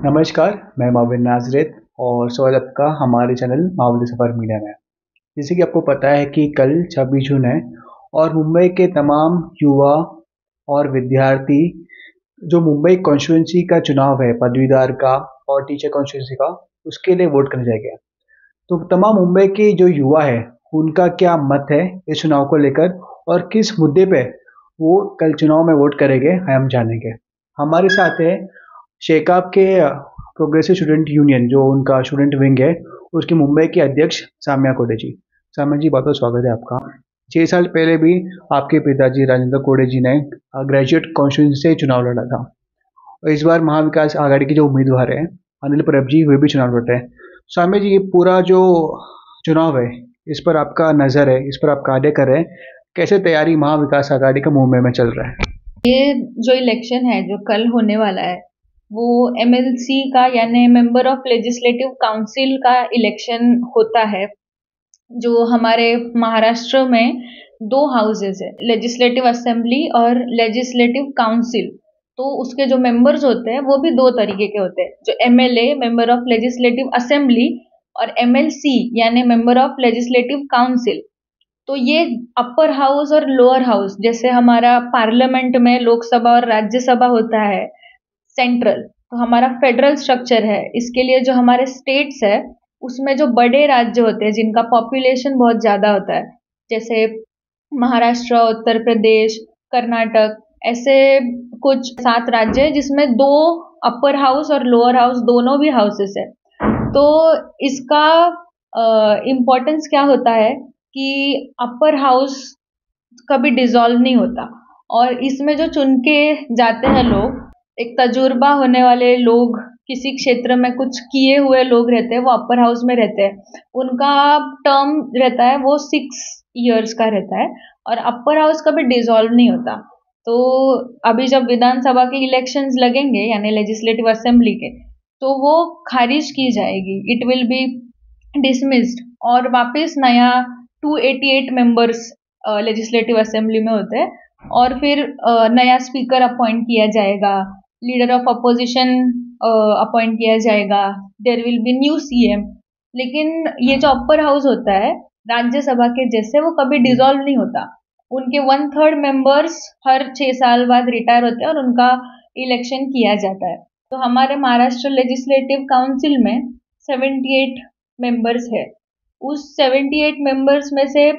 नमस्कार, मैं मोबिन नाज़रेत और स्वागत आपका हमारे चैनल मावली सफ़र मीडिया में। जैसे कि आपको पता है कि कल 26 जून है और मुंबई के तमाम युवा और विद्यार्थी जो मुंबई कॉन्स्टिट्यूंसी का चुनाव है पदवीधर का और टीचर कॉन्स्टिट्यूंसी का, उसके लिए वोट करने जाएंगे। तो तमाम मुंबई के जो युवा है उनका क्या मत है इस चुनाव को लेकर और किस मुद्दे पे वो कल चुनाव में वोट करेंगे, हम जानेंगे। हमारे साथ है शेकाप के प्रोग्रेसिव स्टूडेंट यूनियन जो उनका स्टूडेंट विंग है, उसके मुंबई के अध्यक्ष साम्या कोडे जी। साम्या जी, बहुत बहुत स्वागत है आपका। 6 साल पहले भी आपके पिताजी राजेंद्र कोडे जी ने ग्रेजुएट कॉन्स्टिट्यूंसी से चुनाव लड़ा था और इस बार महाविकास आघाड़ी के जो उम्मीदवार हैं अनिल परब जी, वे भी चुनाव लड़ रहे हैं। साम्या जी, ये पूरा जो चुनाव है इस पर आपका नज़र है, इस पर आप कार्य कर रहे हैं, कैसे तैयारी महाविकास आघाड़ी का मुंबई में चल रहा है? ये जो इलेक्शन है जो कल होने वाला है वो एमएलसी का यानी मेंबर ऑफ लेजिस्लेटिव काउंसिल का इलेक्शन होता है। जो हमारे महाराष्ट्र में दो हाउसेज है, लेजिस्लेटिव असेंबली और लेजिस्लेटिव काउंसिल। तो उसके जो मेंबर्स होते हैं वो भी दो तरीके के होते हैं, जो MLA member of legislative assembly और एमएलसी यानी मेंबर ऑफ लेजिस्लेटिव काउंसिल। तो ये अपर हाउस और लोअर हाउस, जैसे हमारा पार्लियामेंट में लोकसभा और राज्यसभा होता है सेंट्रल, तो हमारा फेडरल स्ट्रक्चर है। इसके लिए जो हमारे स्टेट्स है उसमें जो बड़े राज्य होते हैं जिनका पॉपुलेशन बहुत ज़्यादा होता है, जैसे महाराष्ट्र, उत्तर प्रदेश, कर्नाटक, ऐसे कुछ 7 राज्य है जिसमें 2 अपर हाउस और लोअर हाउस दोनों भी हाउसेस है। तो इसका इम्पोर्टेंस क्या होता है कि अपर हाउस कभी डिसॉल्व नहीं होता और इसमें जो चुन के जाते हैं लोग, एक तजुर्बा होने वाले लोग, किसी क्षेत्र में कुछ किए हुए लोग रहते हैं, वो अपर हाउस में रहते हैं। उनका टर्म रहता है वो 6 इयर्स का रहता है और अपर हाउस कभी डिसॉल्व नहीं होता। तो अभी जब विधानसभा के इलेक्शंस लगेंगे यानी लेजिस्लेटिव असेंबली के, तो वो खारिज की जाएगी, इट विल बी डिसमिस्ड और वापस नया 288 मेंबर्स लेजिस्लेटिव असेंबली में होते हैं और फिर नया स्पीकर अपॉइंट किया जाएगा, लीडर ऑफ अपोजिशन अपॉइंट किया जाएगा, there will be new CM. लेकिन ये जो अपर हाउस होता है राज्यसभा के जैसे, वो कभी डिसॉल्व नहीं होता। उनके 1/3 मेंबर्स हर 6 साल बाद रिटायर होते हैं और उनका इलेक्शन किया जाता है। तो हमारे महाराष्ट्र लेजिस्लेटिव काउंसिल में 78 मेंबर्स है। उस 78 मेंबर्स में से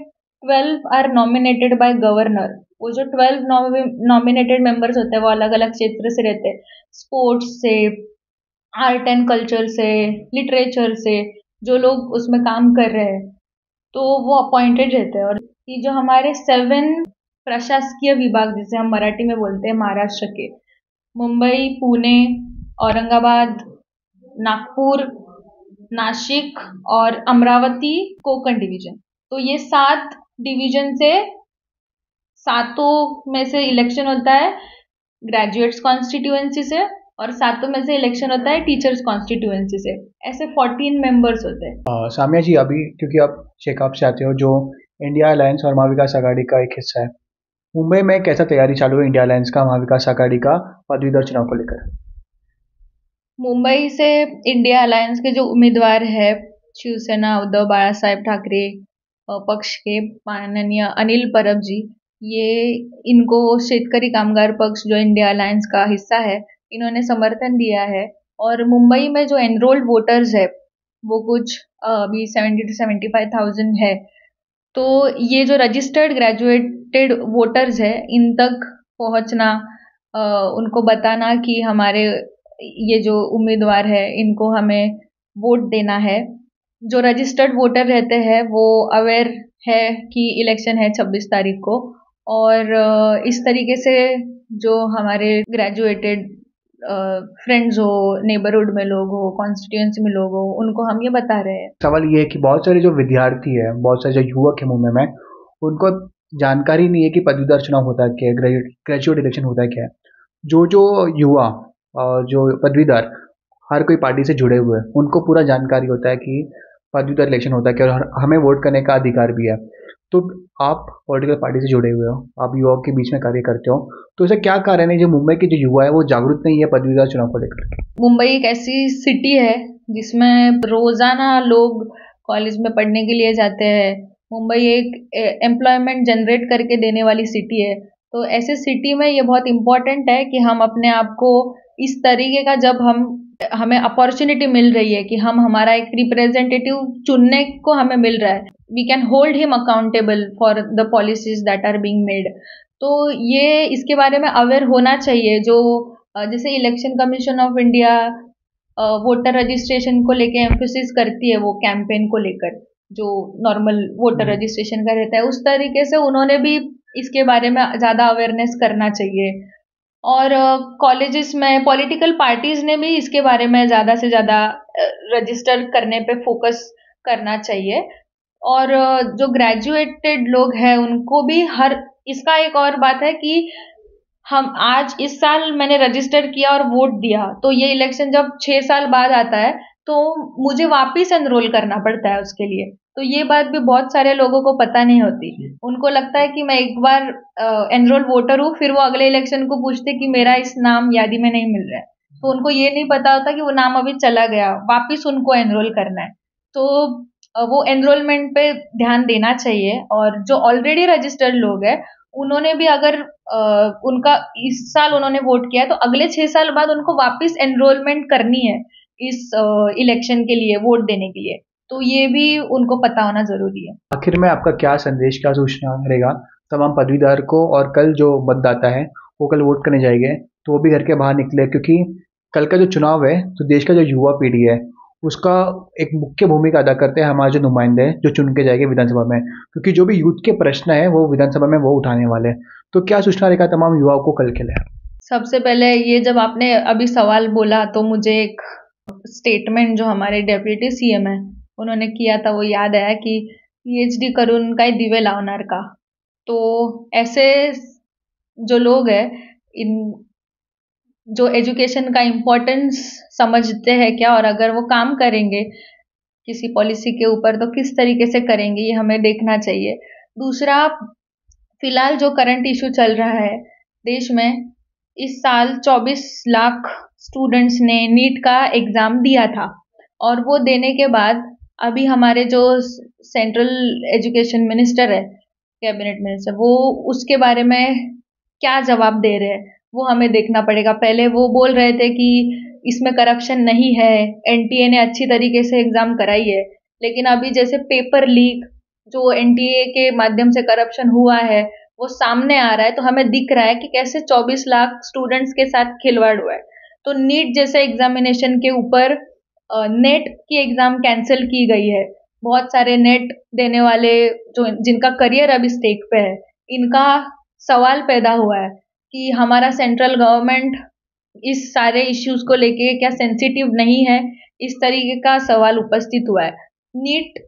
12 आर नॉमिनेटेड बाय गवर्नर। वो जो 12 नॉमिनेटेड मेंबर्स होते हैं वो अलग अलग क्षेत्र से रहते हैं, स्पोर्ट्स से, आर्ट एंड कल्चर से, लिटरेचर से, जो लोग उसमें काम कर रहे हैं तो वो अपॉइंटेड रहते हैं। और ये जो हमारे 7 प्रशासकीय विभाग, जिसे हम मराठी में बोलते हैं महाराष्ट्र के, मुंबई, पुणे, औरंगाबाद, नागपुर, नासिक और अमरावती कोंकण डिवीजन, तो ये 7 डिवीजन से सातों में से इलेक्शन होता है ग्रेजुएट्स कॉन्स्टिट्यूएंसी से और सातों में से इलेक्शन होता है टीचर्स कॉन्स्टिट्यूएंसी से। ऐसे 14 मेंबर्स होते हैं। साम्या जी, अभी क्योंकि आप शेकाप से आते हो जो इंडिया अलायंस और महाविकास आघाड़ी का एक हिस्सा है, मुंबई में कैसा तैयारी चालू है इंडिया अलायंस का महाविकास आघाड़ी का पदवीधर चुनाव को लेकर? मुंबई से इंडिया अलायंस के जो उम्मीदवार है, शिवसेना उद्धव बाळासाहेब ठाकरे पक्ष के माननीय अनिल परब जी, ये इनको शेतकरी कामगार पक्ष जो इंडिया अलायंस का हिस्सा है, इन्होंने समर्थन दिया है। और मुंबई में जो एनरोल्ड वोटर्स है वो कुछ अभी 70 to 75,000 है। तो ये जो रजिस्टर्ड ग्रेजुएटेड वोटर्स है, इन तक पहुंचना, उनको बताना कि हमारे ये जो उम्मीदवार है इनको हमें वोट देना है। जो रजिस्टर्ड वोटर रहते हैं वो अवेयर है कि इलेक्शन है 26 तारीख को, और इस तरीके से जो हमारे ग्रेजुएटेड फ्रेंड्स हो, नेबरहुड में लोग हो, कॉन्स्टिट्यूएंसी में लोग हो, उनको हम ये बता रहे हैं। सवाल ये है कि बहुत सारे जो विद्यार्थी है, बहुत सारे जो युवक है मुंबई में, उनको जानकारी नहीं है कि पदवीधर चुनाव होता है क्या है, ग्रेजुएट इलेक्शन होता है क्या है। जो जो युवा जो पदवीधर हर कोई पार्टी से जुड़े हुए हैं, उनको पूरा जानकारी होता है कि पदवीधर इलेक्शन होता है कि और हमें वोट करने का अधिकार भी है। तो आप पॉलिटिकल पार्टी से जुड़े हुए हो, आप युवाओं के बीच में कार्य करते हो, तो ऐसा क्या कारण है जो मुंबई के जो युवा है वो जागरूक नहीं है पदवीधर चुनाव को लेकर? मुंबई एक ऐसी सिटी है जिसमें रोजाना लोग कॉलेज में पढ़ने के लिए जाते हैं। मुंबई एक एम्प्लॉयमेंट जनरेट करके देने वाली सिटी है। तो ऐसे सिटी में ये बहुत इम्पोर्टेंट है कि हम अपने आप को इस तरीके का, जब हमें अपॉर्चुनिटी मिल रही है कि हम हमारा एक रिप्रेजेंटेटिव चुनने को हमें मिल रहा है, we can hold him accountable for the policies that are being made. तो ये इसके बारे में अवेयर होना चाहिए। जो जैसे election commission of India voter registration को लेके एम्फोसिस करती है, वो कैंपेन को लेकर जो नॉर्मल वोटर रजिस्ट्रेशन का रहता है, उस तरीके से उन्होंने भी इसके बारे में ज़्यादा अवेयरनेस करना चाहिए। और कॉलेजेस में पॉलिटिकल पार्टीज ने भी इसके बारे में ज़्यादा से ज़्यादा रजिस्टर करने पे फोकस करना चाहिए। और जो ग्रेजुएटेड लोग हैं उनको भी इसका एक और बात है कि हम आज इस साल मैंने रजिस्टर किया और वोट दिया, तो ये इलेक्शन जब 6 साल बाद आता है तो मुझे वापस एनरोल करना पड़ता है उसके लिए। तो ये बात भी बहुत सारे लोगों को पता नहीं होती। उनको लगता है कि मैं एक बार एनरोल वोटर हूँ, फिर वो अगले इलेक्शन को पूछते कि मेरा इस नाम यादी में नहीं मिल रहा है। तो उनको ये नहीं पता होता कि वो नाम अभी चला गया, वापिस उनको एनरोल करना है। तो वो एनरोलमेंट पे ध्यान देना चाहिए। और जो ऑलरेडी रजिस्टर्ड लोग हैं उन्होंने भी अगर उनका इस साल उन्होंने वोट किया तो अगले 6 साल बाद उनको वापस एनरोलमेंट करनी है इस इलेक्शन के लिए, वोट देने के लिए। तो ये भी उनको पता होना जरूरी है। आखिर में आपका क्या संदेश, क्या सूचना रहेगा तमाम पदवीधर को, और कल जो मतदाता है वो कल वोट करने जाएंगे तो वो भी घर के बाहर निकले, क्योंकि कल का जो चुनाव है तो देश का जो युवा पीढ़ी है उसका एक मुख्य भूमिका अदा करते हैं हमारे जो नुमाइंदे हैं जो चुन के जाएंगे विधानसभा में, क्योंकि जो भी यूथ के प्रश्न है वो विधानसभा में वो उठाने वाले हैं। तो क्या सूचना रहेगा तमाम युवाओं को कल के लिए? सबसे पहले ये जब आपने अभी सवाल बोला तो मुझे एक स्टेटमेंट जो हमारे डेप्यूटी सीएम है उन्होंने किया था वो याद आया कि पीएचडी करून काय दिवे लावणार का। तो ऐसे जो लोग हैं, इन जो एजुकेशन का इम्पोर्टेंस समझते हैं क्या, और अगर वो काम करेंगे किसी पॉलिसी के ऊपर तो किस तरीके से करेंगे, ये हमें देखना चाहिए। दूसरा, फिलहाल जो करंट इशू चल रहा है देश में, इस साल 24 लाख स्टूडेंट्स ने नीट का एग्जाम दिया था, और वो देने के बाद अभी हमारे जो सेंट्रल एजुकेशन मिनिस्टर है, कैबिनेट मिनिस्टर, वो उसके बारे में क्या जवाब दे रहे हैं वो हमें देखना पड़ेगा। पहले वो बोल रहे थे कि इसमें करप्शन नहीं है, एनटीए ने अच्छी तरीके से एग्जाम कराई है, लेकिन अभी जैसे पेपर लीक जो एनटीए के माध्यम से करप्शन हुआ है वो सामने आ रहा है, तो हमें दिख रहा है कि कैसे 24 लाख स्टूडेंट्स के साथ खिलवाड़ हुआ है। तो नीट जैसे एग्जामिनेशन के ऊपर नेट की एग्जाम कैंसिल की गई है। बहुत सारे नेट देने वाले जो जिनका करियर अभी स्टेक पे है, इनका सवाल पैदा हुआ है कि हमारा सेंट्रल गवर्नमेंट इस सारे इश्यूज को लेके क्या सेंसिटिव नहीं है, इस तरीके का सवाल उपस्थित हुआ है। नीट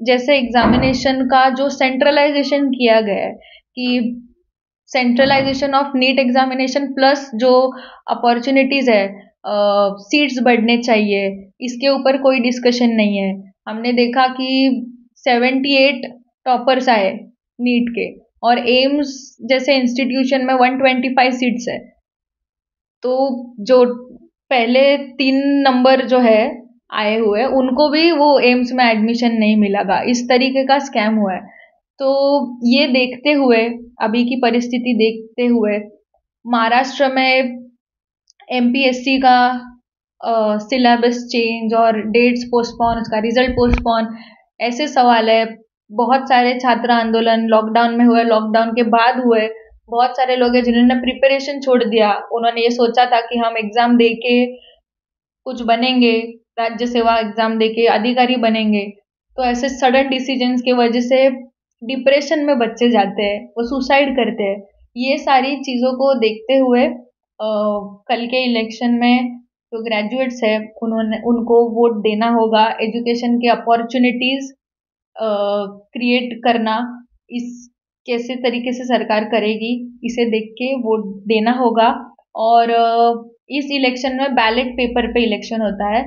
जैसे एग्जामिनेशन का जो सेंट्रलाइजेशन किया गया है कि centralisation of NEET examination plus जो अपॉर्चुनिटीज है, सीट्स बढ़ने चाहिए, इसके ऊपर कोई डिस्कशन नहीं है। हमने देखा कि 78 टॉपर्स आए नीट के, और एम्स जैसे इंस्टीट्यूशन में 125 सीट्स है। तो जो पहले 3 नंबर जो है आए हुए उनको भी वो एम्स में एडमिशन नहीं मिलेगा, इस तरीके का स्कैम हुआ है। तो ये देखते हुए, अभी की परिस्थिति देखते हुए, महाराष्ट्र में एमपीएससी का सिलेबस चेंज और डेट्स पोस्टपोन, उसका रिजल्ट पोस्टपोन, ऐसे सवाल है। बहुत सारे छात्र आंदोलन लॉकडाउन में हुए, लॉकडाउन के बाद हुए। बहुत सारे लोग हैं जिन्होंने प्रिपरेशन छोड़ दिया, उन्होंने ये सोचा था कि हम एग्जाम देके कुछ बनेंगे, राज्य सेवा एग्जाम देके अधिकारी बनेंगे। तो ऐसे सडन डिसीजंस की वजह से डिप्रेशन में बच्चे जाते हैं, वो सुसाइड करते हैं। ये सारी चीज़ों को देखते हुए कल के इलेक्शन में जो ग्रेजुएट्स है उनको वोट देना होगा। एजुकेशन के अपॉर्चुनिटीज क्रिएट करना, इस कैसे तरीके से सरकार करेगी इसे देख के वोट देना होगा। और इस इलेक्शन में बैलेट पेपर पे इलेक्शन होता है,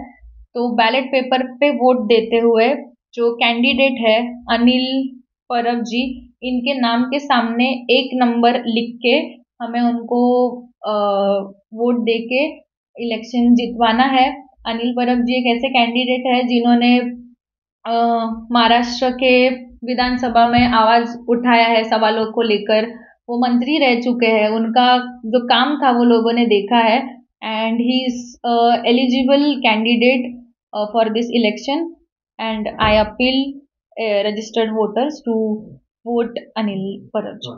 तो बैलेट पेपर पे वोट देते हुए जो कैंडिडेट है अनिल परब जी, इनके नाम के सामने 1 नंबर लिख के हमें उनको वोट दे के इलेक्शन जितवाना है। अनिल परब जी एक ऐसे कैंडिडेट है जिन्होंने महाराष्ट्र के विधानसभा में आवाज उठाया है सवालों को लेकर। वो मंत्री रह चुके हैं, उनका जो काम था वो लोगों ने देखा है, and he is eligible candidate for this election, and I appeal registered voters to vote Anil Parab.